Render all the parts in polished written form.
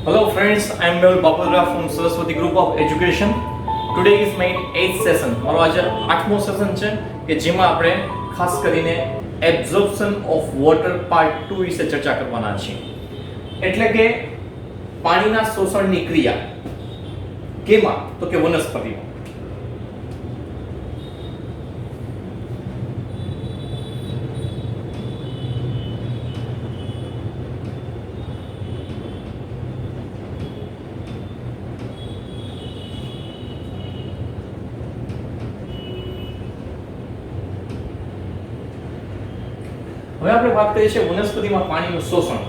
Hello friends, I am Mehul Bapura from Saraswati Group of Education. Today is my 8th session. મારો આજે 8મો session છે કે જેમાં આપણે ખાસ કરીને એબ્ઝોર્પ્શન ઓફ વોટર પાર્ટ 2 વિશે ચર્ચા કરવાના છીએ. એટલે કે પાણીના શોષણની ક્રિયા કેમાં તો કે વનસ્પતિમાં. હવે આપણે વાત કરીએ છીએ વનસ્પતિમાં પાણીનું શોષણ.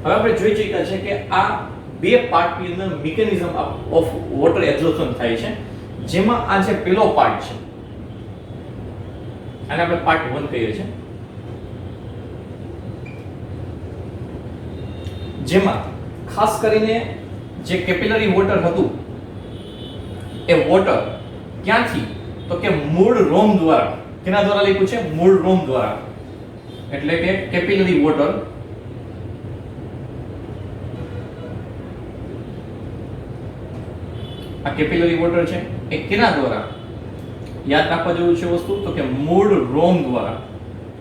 હવે આપણે જોઈ ચૂક્યા છે કે આ બે પાર્ટની અંદર મિકેનિઝમ ઓફ વોટર એબ્ઝોર્પ્શન થાય છે, જેમાં આ જે પહેલો પાર્ટ છે આને આપણે પાર્ટ 1 કહીએ છીએ, જેમાં ખાસ કરીને જે કેપિલરી વોટર હતું એ વોટર ક્યાંથી તો કે મૂળ રોમ દ્વારા, કેના દ્વારા લખ્યું છે મૂળ રોમ દ્વારા, એટલે કે કેપિલરી વોટર આ કેપિલરી વોટર છે એ કેના દ્વારા યાદ રાખવા જેવું છે વસ્તુ તો કે મૂળ રોમ દ્વારા.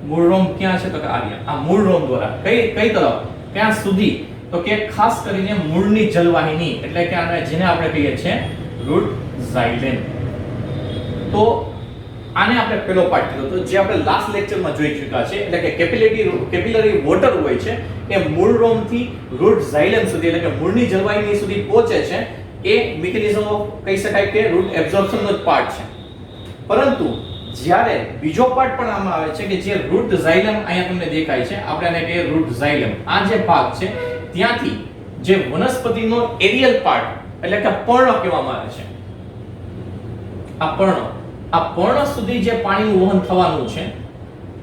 મૂળ રોમ ક્યાં છે તો કે આ મૂળ રોમ દ્વારા કઈ તરફ ક્યાં સુધી તો કે ખાસ કરીને મૂળની જલવાહિની, એટલે કે આને જેને આપણે કહીએ છીએ રૂટ ઝાઇલેમ. તો આને આપણે પહેલો પાર્ટ કીધો તો જે આપણે લાસ્ટ લેક્ચરમાં જોઈ ચૂક્યા છે, એટલે કે કેપિલરી વોટર હોય છે એ મૂળ રોમ થી રૂટ ઝાઇલેમ સુધી, એટલે કે મૂળની જલવાહિની સુધી પહોંચે છે. એ મિકેનિઝમ ઓફ કહી શકાય કે રૂટ એબ્ઝોર્પ્શનનો જ પાર્ટ છે. પરંતુ જ્યારે બીજો પાર્ટ પણ આમાં આવે છે કે જે રૂટ ઝાઇલમ અહીંયા તમને દેખાય છે, આપણે આને કહીએ રૂટ ઝાઇલમ. આ જે ભાગ છે ત્યાંથી જે વનસ્પતિનો એરિયલ પાર્ટ, એટલે કે પર્ણ કહેવામાં આવે છે, આ પર્ણ સુધી જે પાણીનું વહન થવાનું છે,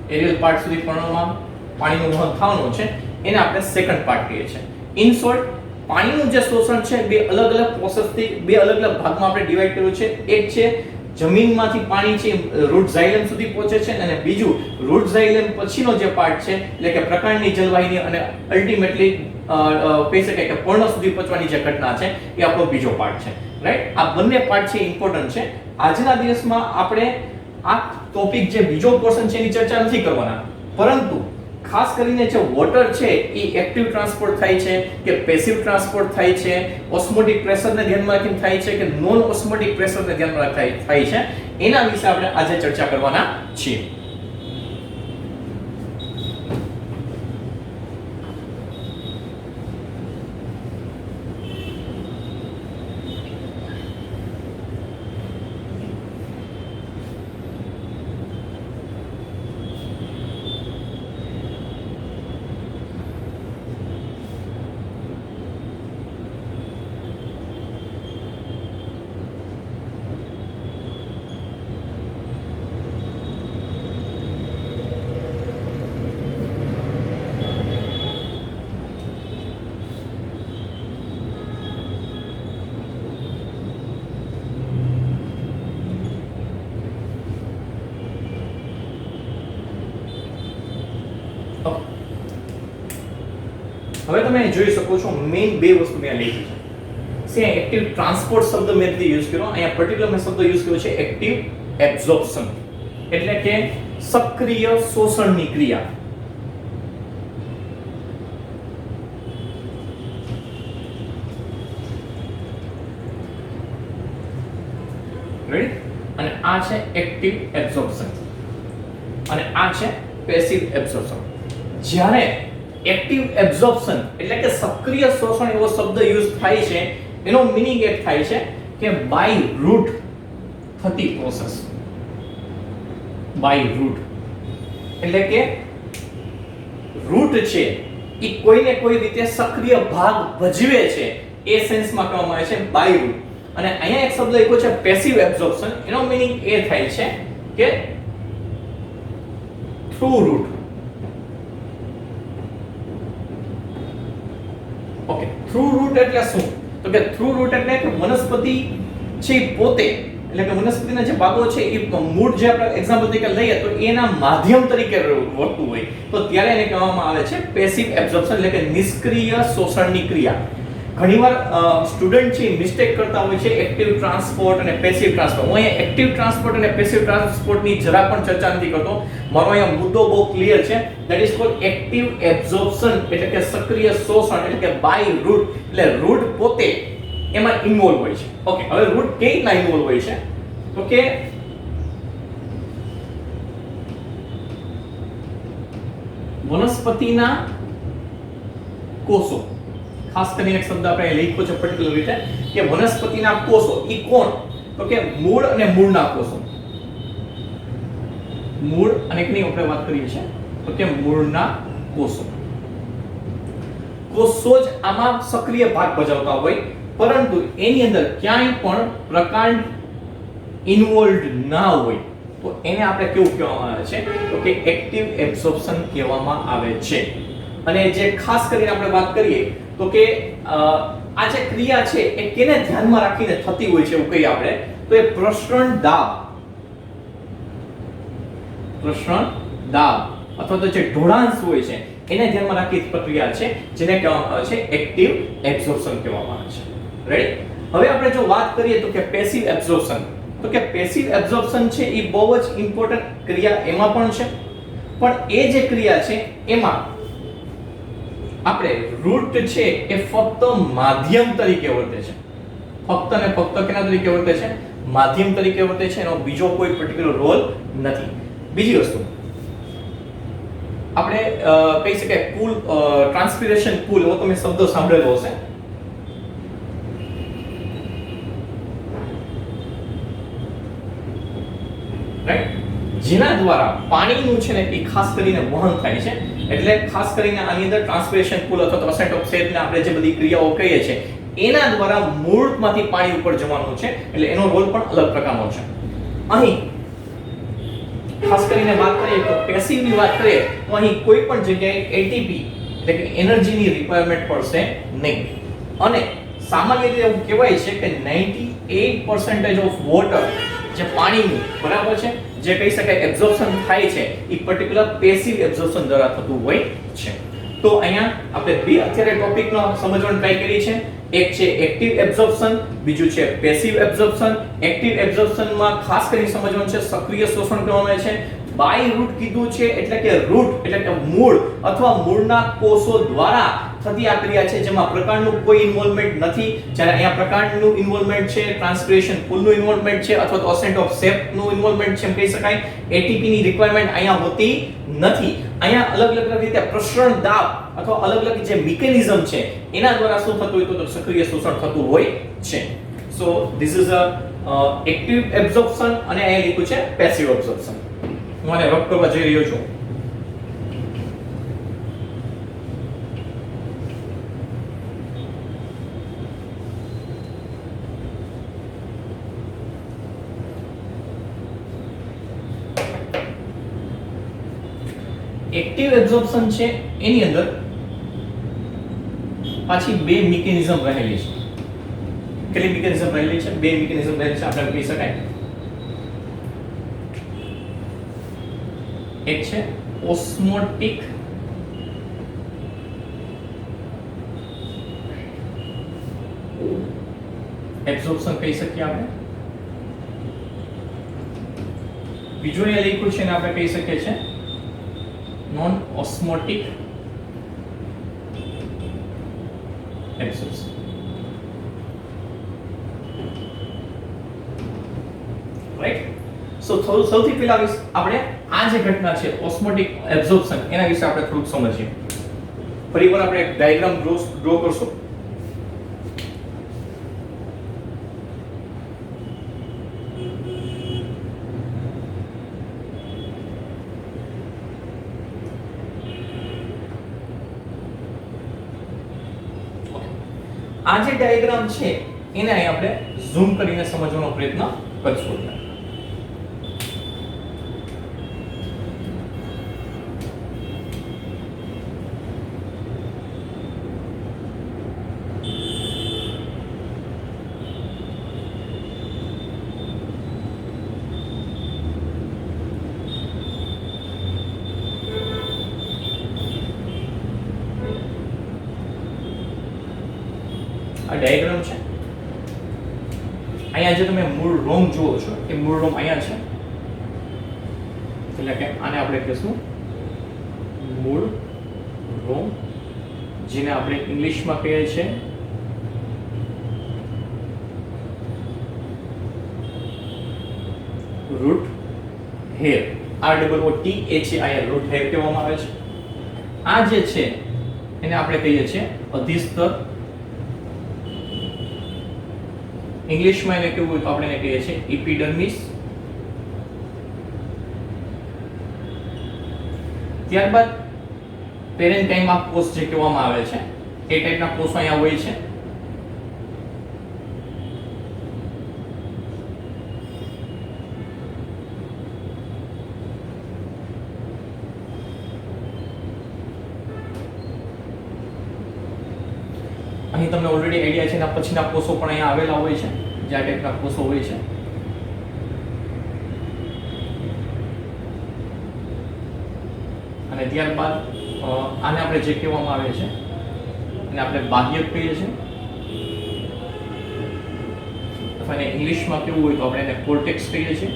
એરિયલ પાર્ટ સુધી પર્ણમાં પાણીનું વહન થવાનું છે, એને આપણે સેકન્ડ પાર્ટ કહીએ છીએ. ઇન શોર્ટ, પાણીનું જે શોષણ છે બે અલગ અલગ પ્રોસેસથી બે અલગ અલગ ભાગમાં આપણે ડિવાઈડ કર્યું છે. એક છે જમીનમાંથી પાણી છે રૂટ ઝાઇલમ સુધી પહોંચે છે, અને બીજું રૂટ ઝાઇલમ પછીનો જે પાર્ટ છે, એટલે કે પ્રકાંડની જલવાહિની અને અલ્ટિમેટલી કહી શકાય કે પર્ણ સુધી પહોંચવાની જે ઘટના છે એ આપણો બીજો પાર્ટ છે. રાઈટ, આ બંને પાર્ટ છે ઇમ્પોર્ટન્ટ છે. આજના દિવસમાં આપણે આ ટોપિક જે બીજો પોર્શન છે એની ચર્ચા નથી કરવાના, પરંતુ ખાસ કરીને જે વોટર છે એ એક્ટિવ ટ્રાન્સપોર્ટ થાય છે કે પેસિવ ટ્રાન્સપોર્ટ થાય છે, ઓસ્મોટિક પ્રેશરને ધ્યાનમાં રાખીને થાય છે કે નોન ઓસ્મોટિક પ્રેશરને ધ્યાનમાં રાખીને થાય છે, એના વિશે આપણે આજે ચર્ચા કરવાના છીએ. હવે તમે જોઈ શકો છો મેઇન બે વસ્તુ મેં લખી છે. સે એક્ટિવ ટ્રાન્સપોર્ટ શબ્દ મેં યુઝ કર્યો, અહીંયા પર્ટિક્યુલર મેં શબ્દ યુઝ કર્યો છે એક્ટિવ એબ્ઝોર્પ્શન, એટલે કે સક્રિય શોષણની ક્રિયા. રાઈટ, અને આ છે એક્ટિવ એબ્ઝોર્પ્શન અને આ છે પેસિવ એબ્ઝોર્પ્શન. જ્યારે એક્ટિવ એબ્ઝોર્પ્શન એટલે કે સક્રિય શોષણ એવો શબ્દ યુઝ થાય છે, એનો મીનિંગ એક થાય છે કે બાય રૂટ થતી પ્રોસેસ. બાય રૂટ એટલે કે રૂટ છે એ કોઈને કોઈ રીતે સક્રિય ભાગ ભજવે છે એ સેન્સમાં કહેવામાં આવે છે બાય રૂટ. અને અહીંયા એક શબ્દ લખ્યો છે પેસિવ એબ્ઝોર્પ્શન. એનો મીનિંગ એ થાય છે કે through root. Okay, through root એટલે શું? તો કે થ્રુ રૂટ એટલે કે વનસ્પતિ છે પોતે, એટલે કે વનસ્પતિના જે ભાગો છે એ મૂળ જે આપણે એક્ઝામ્પલ તરીકે લઈએ તો એના માધ્યમ તરીકે વર્તતું હોય તો ત્યારે એને કહેવામાં આવે છે પેસિવ એબ્ઝોર્પ્શન, એટલે કે નિષ્ક્રિય શોષણની ક્રિયા. ઘણીવાર સ્ટુડન્ટ છે મિસ્ટેક કરતા હોય છે એક્ટિવ ટ્રાન્સપોર્ટ અને પેસિવ ટ્રાન્સપોર્ટ. હું અહીંયા એક્ટિવ ટ્રાન્સપોર્ટ અને પેસિવ ટ્રાન્સપોર્ટની જરા પણ ચર્ચા નથી કરતો. મારો અહીંયા મુદ્દો બહુ ક્લિયર છે. That is cold active absorption, એટલે કે સક્રિય શોષણ, એટલે કે બાય રૂટ. એટલે રૂટ પોતે એમાં ઇન્વોલ્વ હોય છે. ઓકે, હવે રૂટ કેવી રીતના ઇન્વોલ્વ હોય છે? તો કે વનસ્પતિના કોષો, ખાસ કરીને એક શબ્દ આપણે લખ્યો છે પર્ટિક્યુલર રીતે કે વનસ્પતિના કોષો. ઈ કોણ? તો કે મૂળ અને મૂળના કોષો. મૂળ અને એકની આપણે વાત કરીએ છીએ તો કે મૂળના કોષો. કોષો જ આમાં સક્રિય ભાગ ભજવતા હોય, પરંતુ એની અંદર ક્યાંય પણ પ્રકાંડ ઇન્વોલ્વડ ના હોય તો એને આપણે કેવું કહેવામાં આવે છે? તો કે એક્ટિવ એબ્ઝોર્પ્શન કહેવામાં આવે છે. અને જે ખાસ કરીને આપણે વાત કરીએ તો કે આ જે ક્રિયા છે એ કેને ધ્યાનમાં રાખીને થતી હોય છે એવું કહીએ આપણે તો એ પ્રસરણ દાબ અથવા તો જે ઢોળાંશ હોય છે એને ધ્યાનમાં રાખી પ્રક્રિયા છે જેને કહેવામાં આવે છે એક્ટિવ એબ્ઝોર્પ્શન કહેવામાં આવે છે. રેડી? હવે આપણે જો વાત કરીએ તો કે પેસિવ એબ્ઝોર્પ્શન, તો કે પેસિવ એબ્ઝોર્પ્શન છે એ બહુ જ ઇમ્પોર્ટન્ટ ક્રિયા એમાં પણ છે, પણ એ જે ક્રિયા છે એમાં આપણે રૂટ છે એ ફક્ત માધ્યમ તરીકે વર્તે છે. ફક્ત ને ફક્ત કેના તરીકે વર્તે છે? માધ્યમ તરીકે વર્તે છે. એનો બીજો કોઈ પર્ટિક્યુલર રોલ નથી. બીજી વસ્તુ આપણે કહી શકાય પુલ, ટ્રાન્સપિરેશન પુલ, એવો તમે શબ્દ સાંભળેલો હશે. રાઈટ? જેના દ્વારા પાણીનું છે ને એ ખાસ કરીને વહન થાય છે. એટલે ખાસ કરીને આની અંદર ટ્રાન્સપિરેશન પુલ અથવા તો અસેન્ટ ઓફ સેટ ને આપણે જે બધી ક્રિયાઓ કહીએ છીએ એના દ્વારા મૂળમાંથી પાણી ઉપર જવાનું છે. એટલે એનો રોલ પણ અલગ પ્રકારનો છે. અહીં ખાસ કરીને વાત કરીએ તો પેસિવની વાત કરીએ તો અહીં કોઈ પણ જગ્યાએ એટીપી એટલે કે એનર્જીની રિક્વાયરમેન્ટ પડશે નહીં. અને સામાન્ય રીતે એવું કહેવાય છે કે 98% ઓફ વોટર જે પાણીનું બરાબર છે જે કહી શકાય એબ્ઝોર્પ્શન થાય છે એ પર્ટિક્યુલર પેસિવ એબ્ઝોર્પ્શન દ્વારા થતું હોય છે. તો અહીંયા આપણે બે અત્યારે ટોપિકનો સમજવાનો ટ્રાય કરી છે. એક છે એક્ટિવ એબ્ઝોર્પ્શન, બીજું છે પેસિવ એબ્ઝોર્પ્શન. એક્ટિવ એબ્ઝોર્પ્શનમાં ખાસ કરીને સમજવાનું છે સક્રિય શોષણ કહેવામાં આવે છે. બાય રૂટ કીધું છે એટલે કે રૂટ એટલે કે મૂળ અથવા મૂળના કોષો દ્વારા થતી આ ક્રિયા છે જેમાં પ્રકાંડનું કોઈ ઇન્વોલ્વમેન્ટ નથી. જ્યારે અહીંયા પ્રકાંડનું ઇન્વોલ્વમેન્ટ છે, ટ્રાન્સપિરેશન પુલનું ઇન્વોલ્વમેન્ટ છે અથવા તો અસેન્ટ ઓફ સેપનું ઇન્વોલ્વમેન્ટ છે એમ કહી શકાય. એટીપી ની રિક્વાયરમેન્ટ અહીંયા હોતી નથી. અહીંયા અલગ અલગ રીતે પ્રસરણ દાબ અથવા અલગ અલગ જે મિકેનિઝમ છે એના દ્વારા શું થતું હોય તો સક્રિય શોષણ થતું હોય છે. સો this is a active absorption અને અહીંયા લખ્યું છે પેસિવ એબ્ઝોર્પ્શન. હું આને રબ કરવા જઈ રહ્યો છું. એક્ટિવ એબ્ઝોર્પ્શન છે એની અંદર પાછી બે મિકેનિઝમ રહેલી છે. કેટલી મિકેનિઝમ રહેલી છે? બે મિકેનિઝમ રહેલી છે આપણે કહી શકાય. એક છે ઓસ્મોટિક એબ્ઝોર્પ્શન કહી શકીએ આપણે. બીજો એ લખ્યું છે ને આપણે કહી શકીએ છીએ નોન ઓસ્મોટિક એબ્ઝોર્પ્શન. રાઈટ? સો સૌથી પહેલા આપણે આ જે ઘટના છે ઓસ્મોટિક એબ્ઝોર્પ્શન એના વિશે આપણે થોડુંક સમજીએ. ફરીવાર આપણે એક ડાયાગ્રામ ડ્રો કરશું. આ જે ડાયાગ્રામ છે એને અહીં આપણે ઝૂમ કરીને સમજવાનો પ્રયત્ન કરીશું. આ ડાયાગ્રામ છે. અહીંયા જે તમે મૂળ રોમ જુઓ છો એ મૂળ રોમ અહીંયા છે, એટલે કે આને આપણે કહીશું મૂળ રોમ, જેને આપણે ઇંગ્લિશમાં કહીએ છીએ root hair. ROOTHAIR root hair કહેવામાં આવે છે. આ જે છે એને આપણે કહીએ છીએ અધિસ્તર. ઇંગ્લિશમાં એને કેવું હોય તો આપણે એને કહીએ છીએ એપિડર્મિસ. ત્યારબાદ પેરેન્કાઇમા કોષ જે કહેવામાં આવે છે એ ટાઈપના કોષો અહીંયા હોય છે. અહીં તમને ઓલરેડી આઈડિયા છે એના પછીના કોષો પણ અહીંયા આવેલા હોય છે, જે આ ટાઈપના કોષો હોય છે. અને ત્યારબાદ આને આપણે જે કહેવામાં આવે છે એને આપણે બાહ્યક કહીએ છીએ, અથવા એને ઇંગ્લિશમાં કેવું હોય તો આપણે એને કોર્ટેક્સ કહીએ છીએ.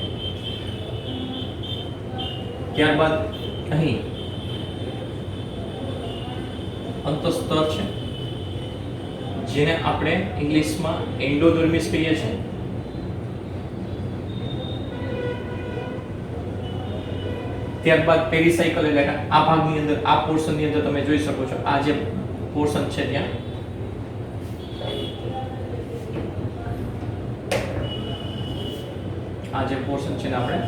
ત્યારબાદ અહીં અંતસ્તર છે, જેને આપણે ઇંગ્લિશમાં એન્ડોડર્મિસ કહીએ છીએ. ત્યારબાદ પેરીસાયકલ એટલે કે આ ભાગની અંદર, આ પોર્શન ની અંદર તમે જોઈ શકો છો આ જે પોર્શન છે ત્યાં આ જે પોર્શન છે ને આપણે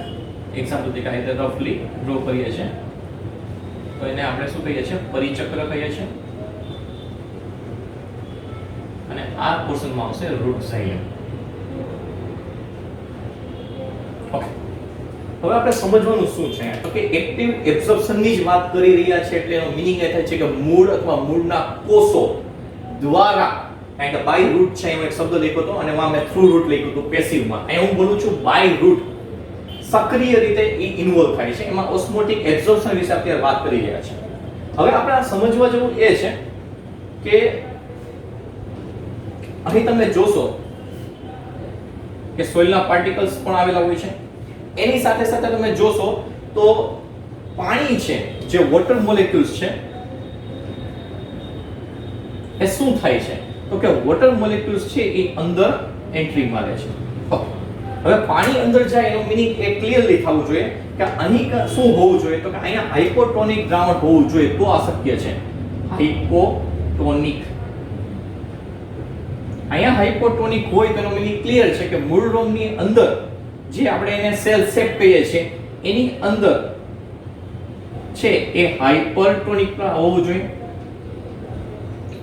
એક્ઝામ્પલ તરીકે આ રીતે રફલી ડ્રો કરીએ છીએ તો એને આપણે શું કહીએ છીએ? પરિચક્ર કહીએ છીએ. અને આ પોર્શનમાં આવશે રૂટ ઝાયલમ. ઓકે, હવે આપણે સમજવાનું શું છે તો કે એક્ટિવ એબ્સોર્પ્શન ની જ વાત કરી રહ્યા છે, એટલે એનો મીનિંગ એ થાય છે કે મૂળ અથવા મૂળના કોષો દ્વારા, કારણ કે બાય રૂટ છે એમાં એક શબ્દ લખ્યો હતો અને એમાં મેં થ્રુ રૂટ લખ્યું હતું પેસિવમાં. અહીં હું બોલું છું બાય રૂટ, સક્રિય રીતે ઇન્વોલ્વ થાય છે. એમાં ઓસ્મોટિક એબ્સોર્પ્શન વિશે આપણે વાત કરી રહ્યા છે. હવે આપણે સમજવા જેવું એ છે કે અહીં તમે જોશો કે સોઇલના પાર્ટિકલ્સ પણ આવેલા હોય છે. એની સાથે સાથે તમે જોશો તો પાણી છે, જે વોટર મોલેક્યુલ્સ છે, એ શું થાય છે તો કે વોટર મોલેક્યુલ્સ છે એ અંદર એન્ટ્રી મારે છે. હવે પાણી અંદર જાય એનો મીનિંગ એ ક્લિયરલી થવું જોઈએ કે અહીં શું હોવું જોઈએ તો કે અહીંયા હાઇપોટોનિક દ્રાવણ હોવું જોઈએ તો આ શક્ય છે. હાઇપોટોનિક, અહીંયા હાઇપોટોનિક હોય તેનો મીનિંગ ક્લિયર છે કે મૂળ રોમની અંદર જે આપણે એને સેલ શેપ કહીએ છીએ એની અંદર છે એ હાઇપરટોનિક હોવું જોઈએ.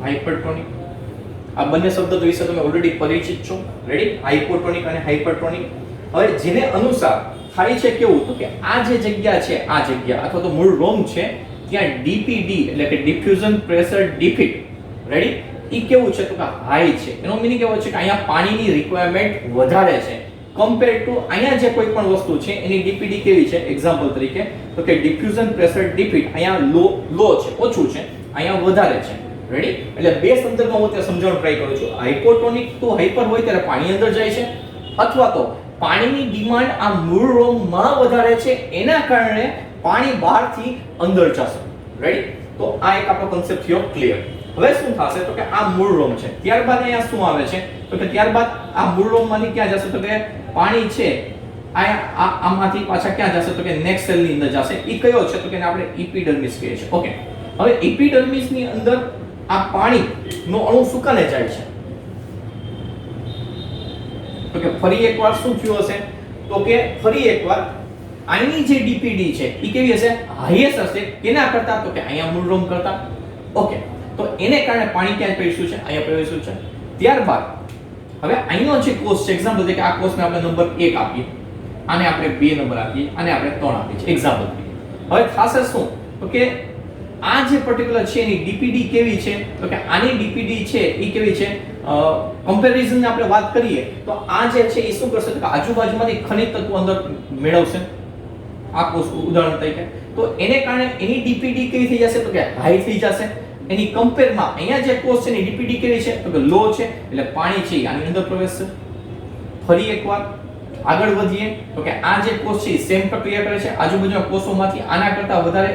હાઇપરટોનિક, આ બંને શબ્દો વિશે તમે ઓલરેડી પરિચિત છો. રેડી? હાઇપોટોનિક અને હાઇપરટોનિક. હવે જેને અનુસાર થાય છે કેવું તો કે આ જે જગ્યા છે, આ જગ્યા અથવા તો મૂળ રોમ છે ત્યાં ડીપીડી એટલે કે ડિફ્યુઝન પ્રેશર ડિફિટ, રેડી, ઈ કેવું છે તો કે હાઈ છે. એનો મીનિંગ એવો છે કે અહીંયા પાણીની રિક્વાયરમેન્ટ વધારે છે કમ્પેર ટુ અહીંયા જે કોઈ પણ વસ્તુ છે એની ડીપીડી કેવી છે. એક્ઝામ્પલ તરીકે તો કે ડિફ્યુઝન પ્રેશર ડિફિટ અહીંયા લો છે, ઓછું છે, અહીંયા વધારે છે. રેડી? એટલે બે સંદર્ભમાં હું તે સમજાવવાનો ટ્રાય કરું છું. હાઇપોટોનિક તો હાઇપર હોય ત્યારે પાણી અંદર જાય છે, અથવા તો પાણીની ડિમાન્ડ આ મૂળ રોમમાં વધારે છે એના કારણે પાણી બહારથી અંદર જશે. રેડી? તો આ એક આપણો કન્સેપ્ટ થયો ક્લિયર. હવે શું થશે તો કે આ મૂળ રોમ છે, ત્યારબાદ અહીંયા શું આવે છે તો કે ત્યારબાદ આ મૂળ રોમમાંથી ક્યાં જશે તો કે પાણી છે આમાંથી પાછા ક્યાં જશે તો કે નેક્સ્ટ સેલ ની અંદર જશે. ઈ કયો છે તો કે આપણે એપિડર્મિસ કહીએ છીએ. ઓકે, હવે એપિડર્મિસ ની અંદર આ પાણી નો અણુ સુકાને જાય છે તો કે ફરી એકવાર શું થયું હશે તો કે ફરી એકવાર આની જે ડીપીડી છે ઈ કેવી હશે? હાઈએસ્ટ હશે. કેના કરતા તો કે અહીંયા મૂળ રોમ કરતા. ઓકે, તો એને કારણે પાણી ક્યાં પ્રવેશ્યું છે? અહીંયા પ્રવેશ્યું છે. ત્યારબાદ હવે અહીંનો જે કોષ છે એક્ઝામ્પલ તરીકે આ કોષને આપણે નંબર 1 આપીએ, આને આપણે 2 નંબર આપીએ, આને આપણે 3 આપીએ છે એક્ઝામ્પલ તરીકે. હવે થશે શું તો કે આ જે પર્ટિક્યુલર છે એની ડીપીડી કેવી છે તો કે આની ડીપીડી છે એ કેવી છે, કમ્પેરિઝન ની આપણે વાત કરીએ તો આ જે છે એ શું કરશે તો કે આજુબાજુમાંથી ખનિજ તત્વો અંદર મેળવશે આ કોષ ઉદાહરણ તરીકે, તો એને કારણે એની ડીપીડી કેવી થઈ જશે તો કે હાઈ થઈ જશે. એની કમ્પેરમાં અહીંયા જે કોષ છે એની ડીપીડી કેવી છે તો કે લો છે, એટલે પાણી છે આની અંદર પ્રવેશશે. ફરી એકવાર આગળ વધીએ તો કે આ જે કોષ છે સેમ પ્રક્રિયા કરે છે, આજુબાજુના કોષોમાંથી આના કરતા વધારે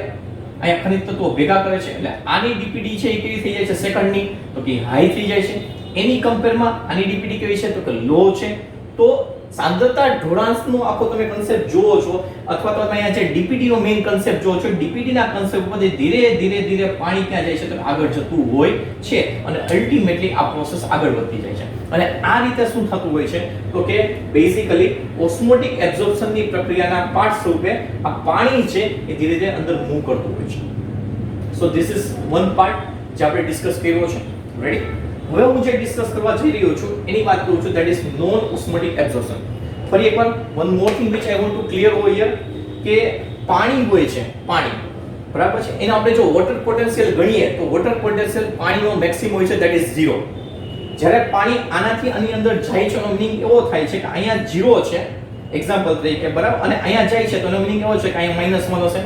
અહીંયા ખનિજ તત્વો ભેગા કરે છે, એટલે આની ડીપીડી છે એ કેવી થઈ જાય છે સેકન્ડની તો કે હાઈ થઈ જાય છે. એની કમ્પેરમાં આની ડીપીડી કેવી છે તો કે લો છે. તો સાંદ્રતા ઢોળાંશનો આખો તમે કન્સેપ્ટ જોવો છો અથવા તો તમે અહીંયા જે ડીપીડી નો મેઇન કન્સેપ્ટ જોવો છો, ડીપીડી ના કન્સેપ્ટ પરથી ધીરે પાણી ક્યાં જાય છે તો આગળ જતું હોય છે અને અલ્ટિમેટલી આ પ્રોસેસ આગળ વધતી જાય છે. અને આ રીતે શું થતું હોય છે તો કે બેઝિકલી ઓસ્મોટિક એબ્ઝોર્પ્શન ની પ્રક્રિયાના પાર્ટ સ્વરૂપે આ પાણી છે એ ધીરે ધીરે અંદર મૂવ કરતું હોય છે. સો ધીસ ઇઝ વન પાર્ટ જે આપણે ડિસ્કસ કર્યો છે. રેડી? હવે હું જે ડિસ્કસ કરવા જઈ રહ્યો છું એની વાત કરું છું, that is known osmotic absorption. ફરી એકવાર one more thing which I want to clear over here કે પાણી હોય છે, પાણી બરાબર છે, એને આપણે જો વોટર પોટેન્શિયલ ગણીએ તો વોટર પોટેન્શિયલ પાણીનો મેક્સિમમ હોય છે, ધેટ ઇઝ 0. જ્યારે પાણી આનાથી આની અંદર જાય છે એનો મીનિંગ એવો થાય છે કે અહીંયા 0 છે એક્ઝામ્પલ તરીકે બરાબર, અને અહીંયા જાય છે તો એનો મીનિંગ એવો છે કે અહીંયા -1 હશે.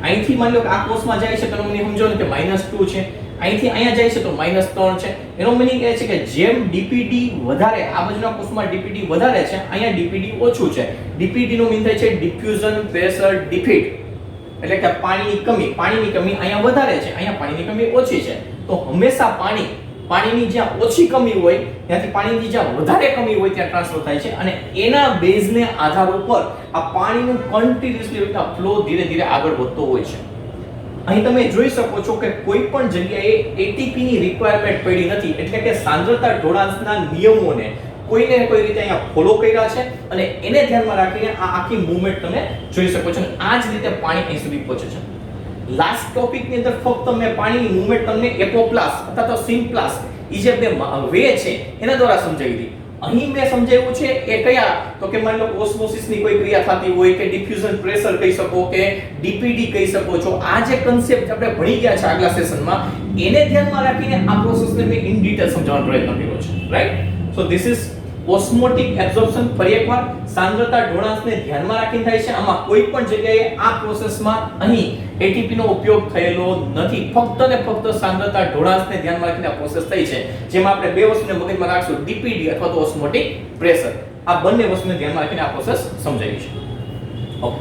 અહીંથી માની લો કે આ કોષમાં જાય છે તો એનો મીનિંગ સમજો ને કે -2 છે, અહીંથી અહીંયા જાય છે તો -3 છે. એનો મીનિંગ એ છે કે જેમ ડીપીડી વધારે આ બાજુના કોષમાં ડીપીડી વધારે છે, અહીંયા ડીપીડી ઓછું છે. ડીપીડી નો મીન થાય છે ડિફ્યુઝન પ્રેશર ડિફીટ, એટલે કે પાણીની કમી અહીંયા વધારે છે, અહીંયા પાણીની કમી ઓછી છે. તો હંમેશા પાણીની જ્યાં ઓછી કમી હોય ત્યાંથી પાણીની જ્યાં વધારે કમી હોય ત્યાં ટ્રાન્સફર થાય છે, અને એના બેઝને આધાર ઉપર આ પાણીનું કન્ટિન્યુઅસલી રીતના ફ્લો ધીરે ધીરે આગળ વધતો હોય છે. અહીં તમે જોઈ શકો છો કે કોઈ પણ જગ્યાએ એટીપી ની રિક્વાયરમેન્ટ પડી નથી, એટલે કે સાંદ્રતા ઢોળાંશના નિયમોને કોઈને કોઈ રીતે અહીંયા ફોલો કર્યા છે અને એને ધ્યાનમાં રાખીને આ આખી મૂવમેન્ટ તમે જોઈ શકો છો. અને આ જ રીતે પાણી અહીં સુધી પહોંચે છે. લાસ્ટ ટોપિક ની અંદર ફક્ત મેં પાણીની મૂવમેન્ટ તમને એપોપ્લાસ અથવા તો સિમ્પ્લાસ એ જે બે વે છે એના દ્વારા સમજાવી દીધી. અહીં મેં સમજાવ્યું છે એ કયા તો કે માની લો ઓસ્મોસિસ ની કોઈ ક્રિયા થતી હોય કે ડિફ્યુઝન પ્રેશર કહી શકો કે ડીપીડી કહી શકો છો. આ જે કન્સેપ્ટ આપણે ભણી ગયા છે આગલા સેશનમાં એને ધ્યાનમાં રાખીને આ પ્રોસેસને મેં ઇન ડિટેલ સમજાવવાનો પ્રયત્ન કર્યો છે. Right? So this is osmotic absorption. ફરી એકવાર સાંદ્રતા ઢોળાંશને ધ્યાનમાં રાખીને થાય છે. આમાં કોઈ પણ જગ્યાએ આ પ્રોસેસમાં અહીં એટીપી નો ઉપયોગ થયેલો નથી, ફક્ત ને ફક્ત સાંદ્રતા ઢોળાંશને ધ્યાનમાં રાખીને આ પ્રોસેસ થઈ છે. જેમાં આપણે બે વસ્તુને મગજમાં રાખશું, ડીપીડી અથવા તો ઓસ્મોટિક પ્રેશર. આ બંને વસ્તુને ધ્યાનમાં રાખીને આ પ્રોસેસ સમજાવી છે. ઓકે,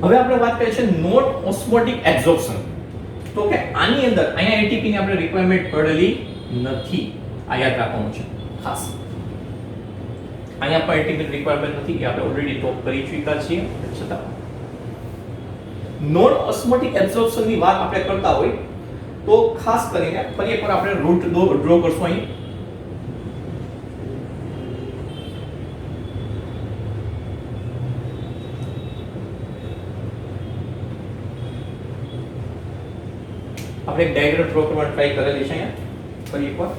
હવે આપણે વાત કરીએ છીએ નોન ઓસ્મોટિક એબ્ઝોર્પ્શન. તો કે આની અંદર અહીંયા એટીપી ની આપણે રિક્વાયરમેન્ટ પડેલી નથી, આ યાદ રાખવાનું છે ખાસ. અહીંયા પણ એટીપી રિક્વાયરમેન્ટ નથી, એ આપણે ઓલરેડી ટોક કરી ચૂક્યા છીએ. છતાં નોન ઓસ્મોટિક એબ્ઝોર્પ્શન ની વાત આપણે કરતા હોય તો ખાસ કરીને ફરી એકવાર આપણે રૂટ ડ્રો કરશું. અહીં આપણે એક ડાયાગ્રામ ડ્રો કરવાની ટ્રાય કરેલી છે. અહીંયા ફરી એકવાર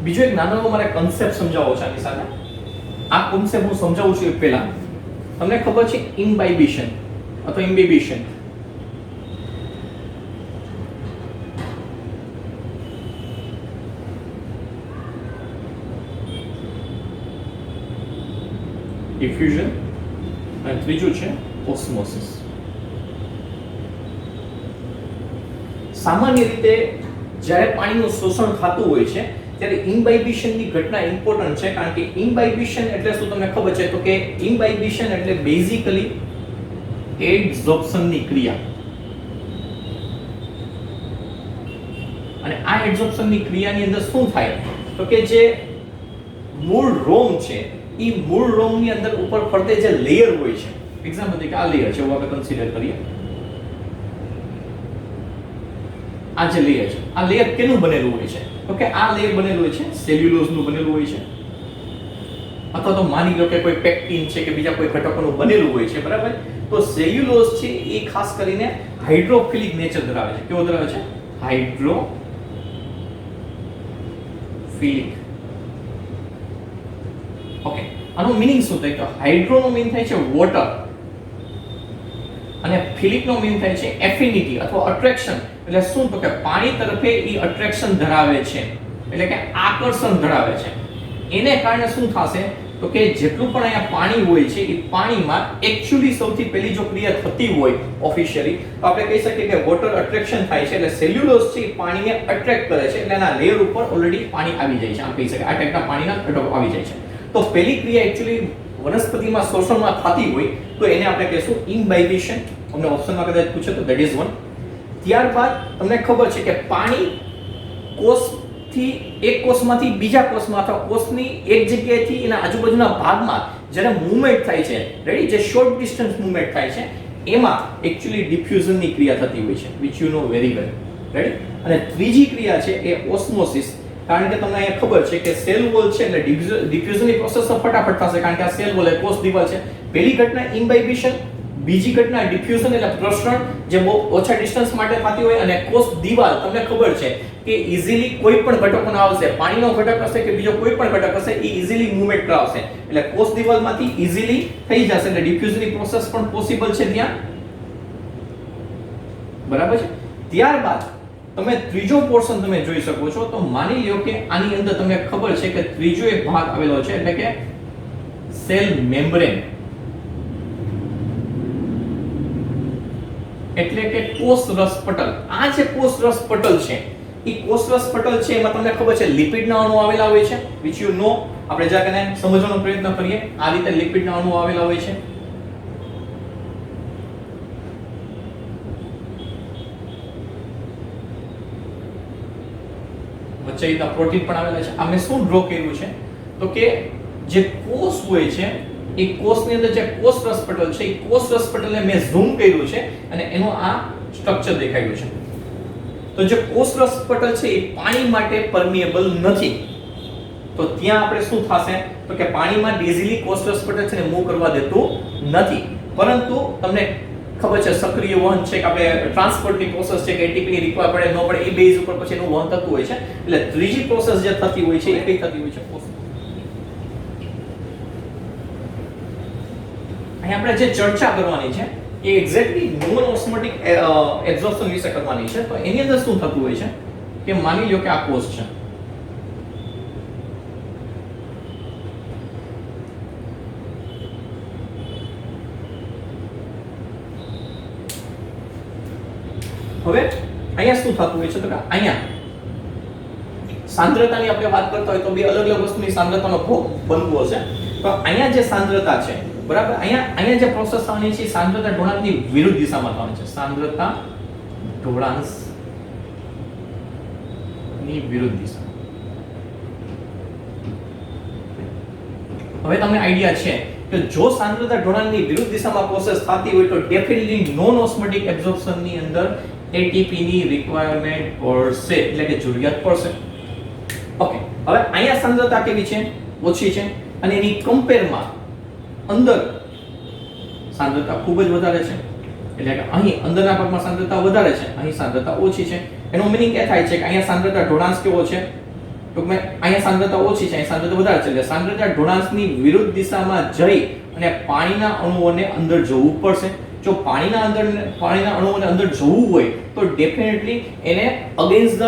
બીજો એક નાનો મારે કન્સેપ્ટ સમજાવવો છે આની સાથે. આ કન્સેપ્ટ હું સમજાવું છું એ પહેલા તમને ખબર છે ઇમ્બાઇબિશન અથવા ઇમ્બિબિશન. ડિફ્યુઝન અને ત્રીજું છે ઓસ્મોસિસ. સામાન્ય રીતે જ્યારે પાણીનું શોષણ થતું હોય છે ત્યારે ઇમ્બાઇબિશનની ઘટના ઇમ્પોર્ટન્ટ છે, કારણ કે ઇમ્બાઇબિશન એટલે શું તમને ખબર છે તો કે ઇમ્બાઇબિશન એટલે બેઝિકલી એડઝોર્પ્શનની ક્રિયા. અને આ એડઝોર્પ્શનની ક્રિયાની અંદર શું થાય તો કે જે મૂળ રોમ છે એ મૂળ રોમની અંદર ઉપર ફરતે જે લેયર હોય છે, એક્ઝામ્પલ તરીકે આ લેયર છે એવું આપણે કન્સિડર કરીએ. આ જે લેયર છે, આ લેયર કેનું બનેલું હોય છે? તો કે આ લેયર બનેલું હોય છે સેલ્યુલોઝનું બનેલું હોય છે, અથવા તો માની લો કે કોઈ પેક્ટિન છે કે બીજા કોઈ ઘટકોનું બનેલું હોય છે, બરાબર. તો સેલ્યુલોઝ છે એ ખાસ કરીને હાઇડ્રોફિલિક નેચર ધરાવે છે. કેવો ધરાવે છે? હાઇડ્રોફિલિક. ઓકે, આનું મીનિંગ શું થાય? તો હાઇડ્રો નો મીન થાય છે વોટર અને ફિલિક નો મીન થાય છે એફિનિટી અથવા અટ્રેક્શન. એટલે શું? તો કે પાણી તરફે ઈ અટ્રેક્શન ધરાવે છે, એટલે કે આકર્ષણ ધરાવે છે. એને કારણે શું થશે? તો કે જેટલું પણ અહીંયા પાણી હોય છે એ પાણીમાં એક્ચ્યુઅલી સૌથી પહેલી જો ક્રિયા થતી હોય ઓફિશિયલી, તો આપણે કહી શકીએ કે વોટર અટ્રેક્શન થાય છે. એટલે સેલ્યુલોઝ છે એ પાણીને અટ્રેક્ટ કરે છે, એટલે એના લેયર ઉપર ઓલરેડી પાણી આવી જાય છે. આમ કહી શકાય આ ટાઈપના પાણીના ઘટકો આવી જાય છે. તો પહેલી ક્રિયા એક્ચ્યુઅલી વનસ્પતિમાં શોષણમાં થતી હોય તો એને આપણે કહીશું ઇમ્બાઇબેશન. અમને ઓપ્શનમાં કદાચ પૂછે તો ધેટ ઇઝ વન. ત્યારબાદ તમને ખબર છે કે પાણી કોષથી એક કોષમાંથી બીજા કોષમાં અથવા કોષની એક જગ્યાએથી એના આજુબાજુના ભાગમાં જ્યારે મૂવમેન્ટ થાય છે, રેડી, જે શોર્ટ ડિસ્ટન્સ મૂવમેન્ટ થાય છે, એમાં એક્ચ્યુઅલી ડિફ્યુઝનની ક્રિયા થતી હોય છે, which you know very well, ready. અને ત્રીજી ક્રિયા છે એ ઓસ્મોસિસ. કારણ કે તમને અહીંયા ખબર છે કે સેલ વોલ છે એટલે ડિફ્યુઝનની પ્રોસેસ ફટાફટ થશે, કારણ કે આ સેલ વોલ એ કોષ દિવાલ છે. પહેલી ઘટના ઇમ્બાઇબેશન, બીજી ઘટના ડિફ્યુઝન એટલે પ્રસરણ જે બહુ ઓછા ડિસ્ટન્સ માટે થતી હોય, અને કોષ દિવાલ તમને ખબર છે કે ઈઝીલી કોઈ પણ ઘટકોનો આવશે, પાણીનો ઘટક હશે કે બીજો કોઈ પણ ઘટક હશે, એ ઈઝીલી મૂવમેન્ટ કરાવશે, એટલે કોષ દિવાલમાંથી ઈઝીલી થઈ જશે, એટલે ડિફ્યુઝનની પ્રોસેસ પણ પોસિબલ છે ત્યાં, બરાબર છે. ત્યારબાદ તમે ત્રીજો પોર્શન તમે જોઈ શકો છો. તો માની લ્યો કે આની અંદર તમને ખબર છે કે ત્રીજો એક ભાગ આવેલો છે, એટલે કે સેલ મેમ્બ્રેન, એટલે કે કોષરસ પટલ. આ જે કોષરસ પટલ છે એ કોષરસ પટલ છે એમાં તમને ખબર છે લિપિડના અણુ આવેલા હોય છે, which you know. આપણે જરાક એને સમજવાનો પ્રયત્ન કરીએ. આ રીતે લિપિડના અણુ આવેલા હોય છે. વચ્ચે એના પ્રોટીન પણ આવેલા છે. આ મેં શું ડ્રો કર્યું છે? તો કે જે કોષ હોય છે એ કોષની અંદર જે કોષરસ પટલ છે, એ કોષરસ પટલને મેં ઝૂમ કર્યું છે અને એનું આ સ્ટ્રક્ચર દેખાયું છે. તો જે કોષરસ પટલ છે એ પાણી માટે પરમિએબલ નથી. તો ત્યાં આપણે શું થશે? તો કે પાણીમાં ઈઝીલી કોષરસ પટલ છે ને મૂવ કરવા દેતું નથી. પરંતુ તમને ખબર છે સક્રિય વહન છે કે આપણે ટ્રાન્સપોર્ટની પ્રોસેસ છે કે એટીપી ની રિક્વાયર પડે ન પડે, એ બેઝ ઉપર પછી એનું વહન થતું હોય છે. એટલે ત્રીજી પ્રોસેસ જે થતી હોય છે એ કઈ થતી હોય છે? અહીં આપણે જે ચર્ચા કરવાની છે એ એક્ઝેક્ટલી નોન ઓસ્મોટિક એબ્ઝોર્પ્શન વિશે કરવાની છે. તો એની અંદર શું થતું હોય છે કે માની લો કે આ કોષ છે, હવે અહીંયા શું થતું હોય છે? તો કે અહીંયા સાંદ્રતાની આપણે વાત કરતા હોય તો બે અલગ અલગ વસ્તુની સાંદ્રતાનો ભોગ બનતો હશે. તો અહીંયા જે સાંદ્રતા છે, બરાબર, અહીંયા જે પ્રોસેસ થવાની છે સાંદ્રતા ઢોળાંકની વિરુદ્ધ દિશામાં થવાની છે. સાંદ્રતા ઢોળાંકની વિરુદ્ધ દિશા. હવે તમને આઈડિયા છે કે જો સાંદ્રતા ઢોળાંકની વિરુદ્ધ દિશામાં પ્રોસેસ થતી હોય તો ડેફિનેટલી નોન ઓસ્મોટિક એબ્ઝોર્પ્શન ની અંદર એટીપી ની રિક્વાયરમેન્ટ પડશે, એટલે કે જરૂરિયાત પડશે. ઓકે, હવે અહીંયા સાંદ્રતા કેવી છે? ઓછી છે. અને એની કમ્પેરમાં અંદર સાંદ્રતા ખૂબ જ વધારે છે, એટલે કે અહીં અંદરના ભાગમાં સાંદ્રતા વધારે છે, અહીં સાંદ્રતા ઓછી છે. એનો મીનિંગ એ થાય છે કે અહીંયા સાંદ્રતા ઢોળાંક કેવો છે? તો કે અહીંયા સાંદ્રતા ઓછી છે, અહીં સાંદ્રતા વધારે છે, એટલે સાંદ્રતા ઢોળાંકની વિરુદ્ધ દિશામાં જઈ અને પાણીના અણુઓને અંદર જવું પડશે. જો પાણીના અણુઓને અંદર જવું હોય તો ડેફિનેટલી એને અગેન્સ્ટ ધ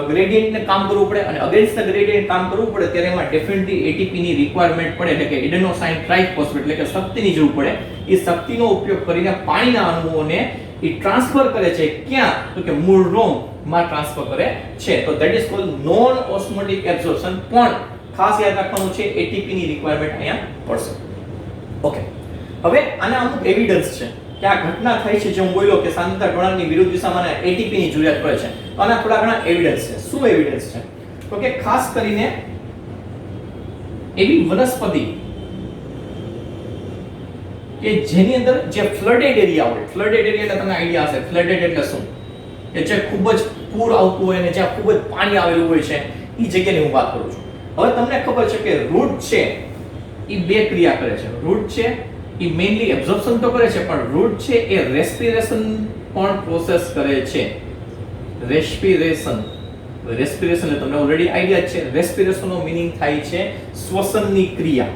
ગ્રેડિયન્ટને કામ કરવું પડે, અને અગેન્સ્ટ ધ ગ્રેડિયન્ટ કામ કરવું પડે ત્યારે એમાં ડેફિનેટલી એટીપી ની રિક્વાયરમેન્ટ પડે, એટલે કે એડેનોસાઇન ટ્રાઇફોસ્ફેટ, એટલે કે શક્તિની જરૂર પડે. એ શક્તિનો ઉપયોગ કરીને પાણીના અણુઓને એ ટ્રાન્સફર કરે છે. ક્યાં? તો કે મૂળ રોમમાં ટ્રાન્સફર કરે છે. તો that is called non osmotic absorption. પણ ખાસ યાદ રાખવાનું છે એટીપી ની રિક્વાયરમેન્ટ અહીંયા પડશે. ઓકે, હવે આના અમુક એવિડન્સ છે કે આ ઘટના થઈ છે, જે હું બોલ્યો કે સાંદ્રતા ઢોળાંકની વિરુદ્ધ દિશામાં એટીપી ની જરૂરિયાત પડે છે. તો આના થોડા ઘણા એવિડન્સ છે. શું એવિડન્સ છે? તો કે ખાસ કરીને એવી વનસ્પતિ કે જેની અંદર જે ફ્લડેડ એરિયા હોય, ફ્લડેડ એરિયા એટલે તમને આઈડિયા હશે ફ્લડેડ એટલે શું, કે જે ખૂબ જ પૂર આવતું હોય અને જ્યાં ખૂબ જ પાણી આવેલું હોય છે એ જગ્યાની હું વાત કરું છું. હવે તમને ખબર છે કે રૂટ છે એ બે ક્રિયા કરે છે. રૂટ છે એ મેઇનલી એબ્ઝોર્પ્શન તો કરે છે, પણ રૂટ છે એ રેસ્પિરેશન પણ પ્રોસેસ કરે છે. રેસ્પિરેશન એટલે તમને ઓલરેડી આઈડિયા છે. રેસ્પિરેશનનો મીનિંગ થાય છે શ્વસનની ક્રિયા.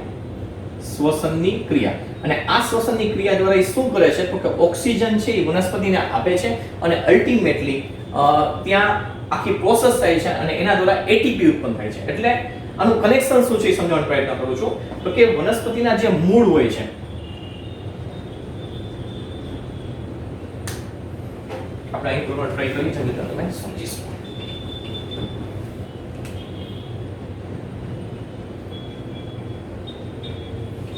શ્વસનની ક્રિયા. અને આ શ્વસનની ક્રિયા દ્વારા એ શું કરે છે તો કે ઓક્સિજન છે એ વનસ્પતિને આપે છે અને અલ્ટિમેટલી ત્યાં આખી પ્રોસેસ થાય છે અને એના દ્વારા એટીપી ઉત્પન્ન થાય છે. એટલે આનું કનેક્શન શું છે એ સમજવાનો પ્રયત્ન કરું છું. તો કે વનસ્પતિના જે મૂળ હોય છે, આપણે અહીં થોડો ટ્રાય કરી છે તો તમે સમજી શકો.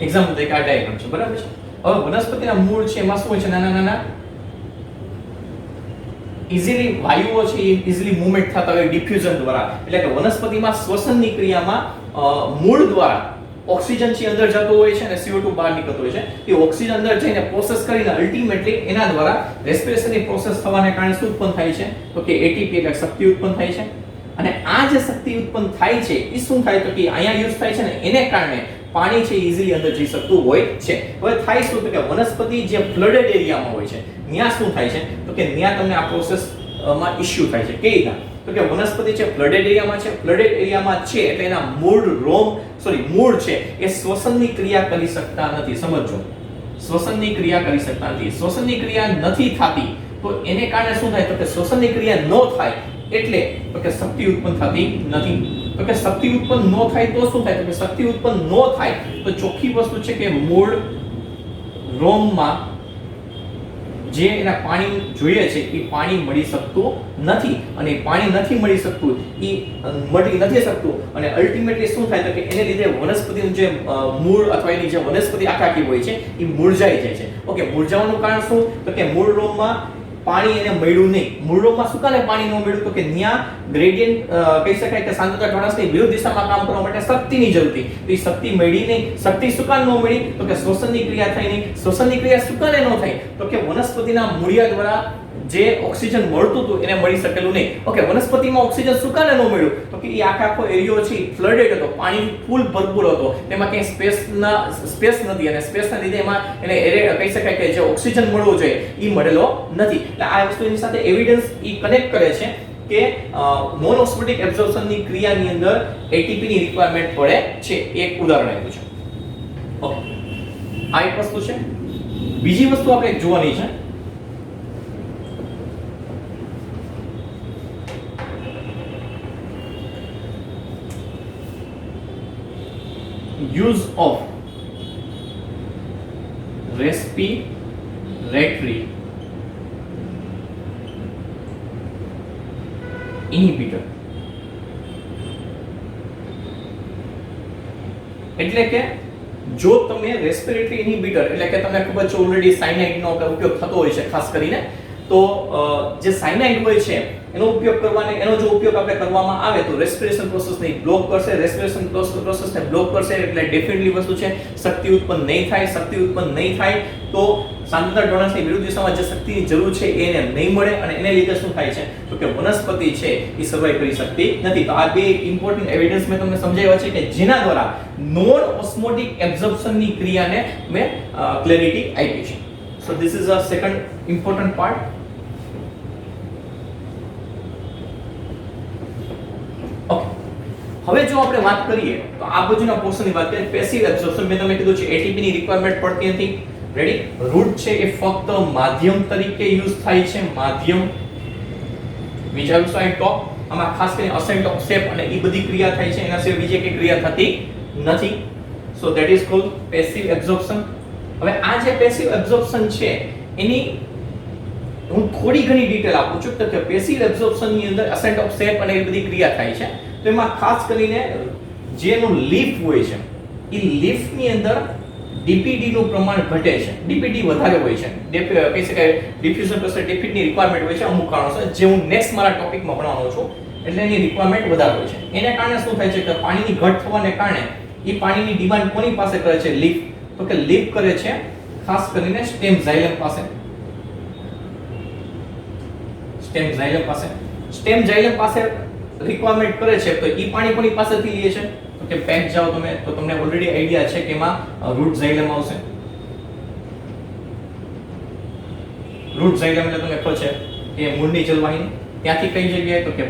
એક્ઝામ્પલ તરીકે આ ડાયાગ્રામ છે, બરાબર છે. હવે વનસ્પતિના મૂળ છે એમાં શું હોય છે, નાના નાના ઇઝીલી વાયુઓ છે એ ઇઝીલી મૂવમેન્ટ થતા હોય ડિફ્યુઝન દ્વારા. એટલે કે વનસ્પતિમાં શ્વસનની ક્રિયામાં મૂળ દ્વારા ઓક્સિજન છે અંદર જતો હોય છે અને CO2 બહાર નીકળતો હોય છે. એ ઓક્સિજન અંદર જઈને પ્રોસેસ કરીને અલ્ટિમેટલી એના દ્વારા રેસ્પિરેશનની પ્રોસેસ થવાને કારણે શું ઉત્પન્ન થાય છે તો કે એટીપી એટલે શક્તિ ઉત્પન્ન થાય છે. અને આ જે શક્તિ ઉત્પન્ન થાય છે એ શું થાય તો કે અહીંયા યુઝ થાય છે ને એને કારણે પાણી છે ઇઝીલી અંદર જઈ શકતું હોય છે. હવે થાય શું તો કે વનસ્પતિ જે ફ્લડેડ એરિયામાં હોય છે ત્યાં શું થાય છે તો કે ત્યાં તમને આ પ્રોસેસ માં ઇશ્યુ થાય છે. કઈ રીતના તો કે વનસ્પતિ છે ફ્લડેડ એરિયામાં છે, ફ્લડેડ એરિયામાં છે એટલે એના મૂળ છે એ શ્વસનની ક્રિયા કરી શકતા નથી. સમજો, શ્વસનની ક્રિયા કરી શકતા નથી. શ્વસનની ક્રિયા નથી થતી તો એને કારણે શું થાય તો કે શ્વસનની ક્રિયા ન થાય એટલે તો કે શક્તિ ઉત્પન્ન થતી નથી. તો કે શક્તિ ઉત્પન્ન ન થાય તો શું થાય તો કે શક્તિ ઉત્પન્ન ન થાય તો ચોખ્ખી વસ્તુ છે કે મૂળ રોમમાં જે એના પાણી જોઈએ છે એ પાણી મળી શકતું નથી. અને પાણી નથી મળી શકતું અને અલ્ટિમેટલી શું થાય તો કે એને લીધે વનસ્પતિનું જે મૂળ અથવા એની જે વનસ્પતિ આખી હોય છે એ મુરઝાઈ જાય છે. ઓકે, મુરઝાવાનું કારણ શું તો કે મૂળ રોમમાં પાણી એને મળ્યું નહીં. મૂળ રોમમાં શું કારણે પાણી ન મળ્યું તો કે ત્યાં ગ્રેડિયન્ટ કહી શકાય કે સાંદ્રતા ઢોળાસની વિરુદ્ધ દિશામાં કામ કરવા માટે શક્તિની જરૂર હતી. તો એ શક્તિ મળી નહીં. શક્તિ શું કારણે ન મળી તો કે શ્વસનની ક્રિયા થઈ નહીં. શ્વસનની ક્રિયા શું કારણે ન થઈ તો કે વનસ્પતિના મૂળિયા દ્વારા જે ઓક્સિજન મળતું હતું એને મળી શકેલું નહીં. ઓકે, વનસ્પતિમાં ઓક્સિજન શું કારણે ન મળ્યું તો કે એ આખો એરિયો છે ફ્લડેડ હતો, પાણી ફૂલ ભરપૂર હતો, તેમાં ક્યાંય સ્પેસ નથી અને સ્પેસના લીધે એમાં એને કહી શકાય કે જે ઓક્સિજન મળવો જોઈએ એ મળેલો નથી. એટલે આ વસ્તુની સાથે એવિડન્સ એ કનેક્ટ કરે છે કે નોન ઓસ્મોટિક એબ્ઝોર્પ્શનની ક્રિયાની અંદર એટીપી ની રિક્વાયરમેન્ટ પડે છે. એક ઉદાહરણ આપ્યું છે. ઓકે, આ એક વસ્તુ છે. બીજી વસ્તુ આપણે જોવાની છે use of respiratory inhibitor. એટલે કે જો તમે રેસ્પિરેટરી ઇન્હિબિટર એટલે કે તમને ખબર છે ઓલરેડી સાયનાઇડ નો ઉપયોગ થતો હોય છે ખાસ કરીને, તો જે સાયનાઇડ હોય છે એનો ઉપયોગ આપણે કરવામાં આવે તો રેસ્પિરેશન પ્રોસેસને બ્લોક કરશે. રેસ્પિરેશન પ્રોસેસને બ્લોક કરશે એટલે ડેફિનેટલી વસ્તુ છે શક્તિ ઉત્પન્ન નહીં થાય. શક્તિ ઉત્પન્ન નહીં થાય તો સાંદ્રતા ઢોળાસની વિરુદ્ધ દિશામાં જે શક્તિની જરૂર છે એને નહીં મળે અને એને લીધે શું થાય છે તો કે વનસ્પતિ છે એ સર્વાઈવ કરી શકતી નથી. તો આ બે ઇમ્પોર્ટન્ટ એવિડન્સ મેં તમને સમજાવ્યા છે કે જેના દ્વારા નોન ઓસ્મોટિક એબ્ઝોર્પ્શનની ક્રિયાને મેં ક્લેરિટી આપી છે. સો this is a second important part. હવે જો આપણે વાત કરીએ તો આ બાજુના પોર્શનની વાત કરીએ પેસિવ એબ્ઝોર્પ્શન, મેં તમને કીધું છે એટીપી ની રિક્વાયરમેન્ટ પડતી નથી. રેડી, રૂટ છે એ ફક્ત માધ્યમ તરીકે યુઝ થાય છે. માધ્યમ વિચારશો અહીં ટોપ આમાં ખાસ કરીને અસેન્ટ ઓફ શેપ અને એ બધી ક્રિયા થાય છે, એના સિવાય બીજી કઈ ક્રિયા થતી નથી. So that is cold passive absorption. હવે આ જે પેસિવ એબ્ઝોર્પ્શન છે એની હું થોડી ઘણી ડિટેલ આપું છું તો કે પેસિવ એબ્ઝોર્પ્શન ની અંદર અસેન્ટ ઓફ શેપ અને એ બધી ક્રિયા થાય છે. તો એમાં ખાસ કરીને જેનું લીફ હોય છે એ લીફની અંદર ડીપીડી નું પ્રમાણ ઘટે છે. ડીપીડી વધારે હોય છે. કહી શકાય ડિફ્યુઝન પ્રોસેસ ડીપીડી ની રિક્વાયરમેન્ટ હોય છે અમુક કારણોસર, જે હું નેક્સ્ટ મારા ટોપિકમાં ભણાવવાનો છું. એટલે એની રિક્વાયરમેન્ટ વધારે હોય છે. એને કારણે શું થાય છે કે પાણીની ઘટ થવાને કારણે એ પાણીની ડિમાન્ડ કોની પાસે કરે છે લીફ તો કે લીફ કરે છે ખાસ કરીને સ્ટેમ ઝાયલમ પાસે. સ્ટેમ ઝાયલમ પાસે રિક્વાયરમેન્ટ કરે છે તો ઈ પાણી કોની પાસેથી લે છે તો કે પેક જાઓ તમે તો તમને ઓલરેડી આઈડિયા છે કે એમાં રૂટ ઝાયલમ આવશે. રૂટ ઝાયલમ એટલે તમને ખબર છે કે મૂળની જલવાહિની. ત્યાંથી કઈ જગ્યાએ તો કે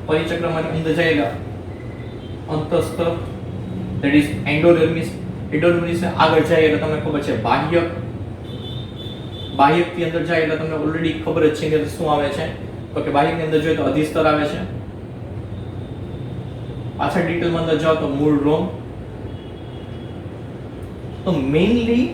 પરિચક્રમાંથી અંદર જાયેલા અંતસ્તર ધેટ ઇઝ એન્ડોડર્મિસ. એન્ડોડર્મિસ આગળ જાય એટલે તમને ખબર છે બાહ્યક થી અંદર જાય એટલે તમને ઓલરેડી ખબર જ છે કે શું આવે છે તો કે બાહ્યકની અંદર જોઈએ તો અધિસ્તર આવે છે. પાછળ ડિટેલમાં અંદર જાઓ તો મૂળ રોમ. તો મેઇનલી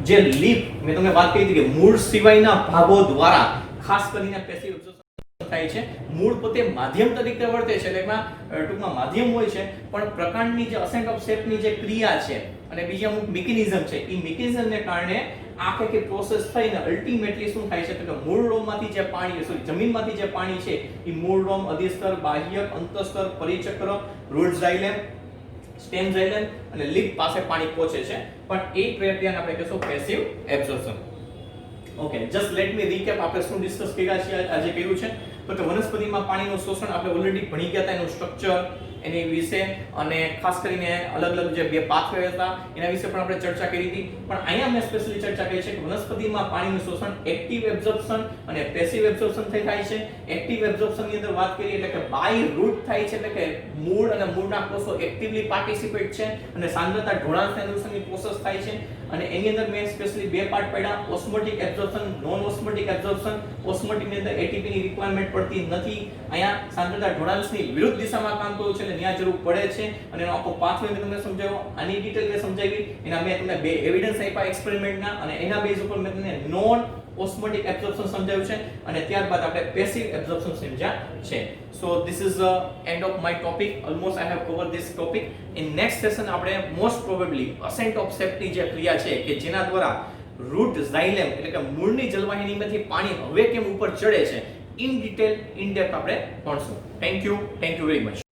જે લીફ મેં તમને વાત કરી હતી કે મૂળ સિવાયના ભાગો દ્વારા ખાસ કરીને પેસિવ એબ્ઝોર્પ્શન થાય છે. મૂળ પોતે માધ્યમ તરીકે વર્તે છે એટલે એમાં ટૂંકમાં માધ્યમ હોય છે પણ પ્રકાંડની જે અસેન્ટ ઓફ શેપની જે ક્રિયા છે અને બીજી અમુક મિકેનિઝમ છે એ મિકેનિઝમને કારણે આખી પ્રોસેસ થઈને અલ્ટિમેટલી શું થાય છે તો કે મૂળ રોમમાંથી જે પાણી જમીનમાંથી જે પાણી છે એ મૂળ રોમ અધિસ્તર બાહ્યક અંતસ્તર પરિચક્ર રૂટ ઝાયલમ સ્ટેમ ઝાયલમ અને લીફ પાસે પાણી પહોંચે છે પણ એ પ્રક્રિયાને આપણે કહીશું passive absorption. Okay just let me recap. આપણે શું ડિસ્કસ કર્યા છે આજે કર્યું છે તો કે વનસ્પતિમાં પાણીનું શોષણ આપણે ઓલરેડી ભણી ગયા હતા, એનું સ્ટ્રક્ચર એની વિશે અને ખાસ કરીને અલગ અલગ જે બે પાથવે હતા એના વિશે પણ આપણે ચર્ચા કરી હતી. પણ અહીંયા મેં સ્પેશિયલી ચર્ચા કરી છે કે વનસ્પતિમાં પાણીનું શોષણ એક્ટિવ એબ્ઝોર્પ્શન અને પેસિવ એબ્ઝોર્પ્શન થઈ થાય છે. એક્ટિવ એબ્ઝોર્પ્શન ની અંદર વાત કરીએ એટલે કે બાય રૂટ થાય છે એટલે કે મૂળ અને મૂળના કોષો એક્ટિવલી પાર્ટિસિપેટ છે અને સાંદ્રતા ઢોળાંશ અનુસારની પ્રોસેસ થાય છે. અને એની અંદર મેં સ્પેશિયલી બે પાર્ટ પડ્યા, osmotic absorption, non osmotic absorption. Osmotic ની અંદર એટીપી ની રિક્વાયરમેન્ટ પડતી નથી. અહીંયા સાંદ્રતા ઢોળાંશની વિરુદ્ધ દિશામાં કામ કરવું છે એટલે ત્યાં જરૂર પડે છે અને એનો આખો પાથવે મેં તમને સમજાવ્યો. આની ડિટેલ મેં સમજાવી. એના મેં તમને બે એવિડન્સ આપ્યા એક્સપેરિમેન્ટના અને એના બેઝ ઉપર મેં તમને નોન ઓસ્મોટિક એબ્ઝોર્પ્શન સમજાવ્યું છે અને ત્યારબાદ આપણે પેસિવ એબ્ઝોર્પ્શન સમજ્યા છે. So this is the end of my topic. Almost I have covered this topic. In next session આપણે most probably ascent of shape ની જે ક્રિયા છે કે જેના દ્વારા રૂટ ઝાયલમ એટલે કે મૂળની જલવાહિનીમાંથી પાણી હવે કેમ ઉપર ચડે છે ઇન ડિટેલ ઇન ડેપ્થ આપણે ભણશું. Thank you very much.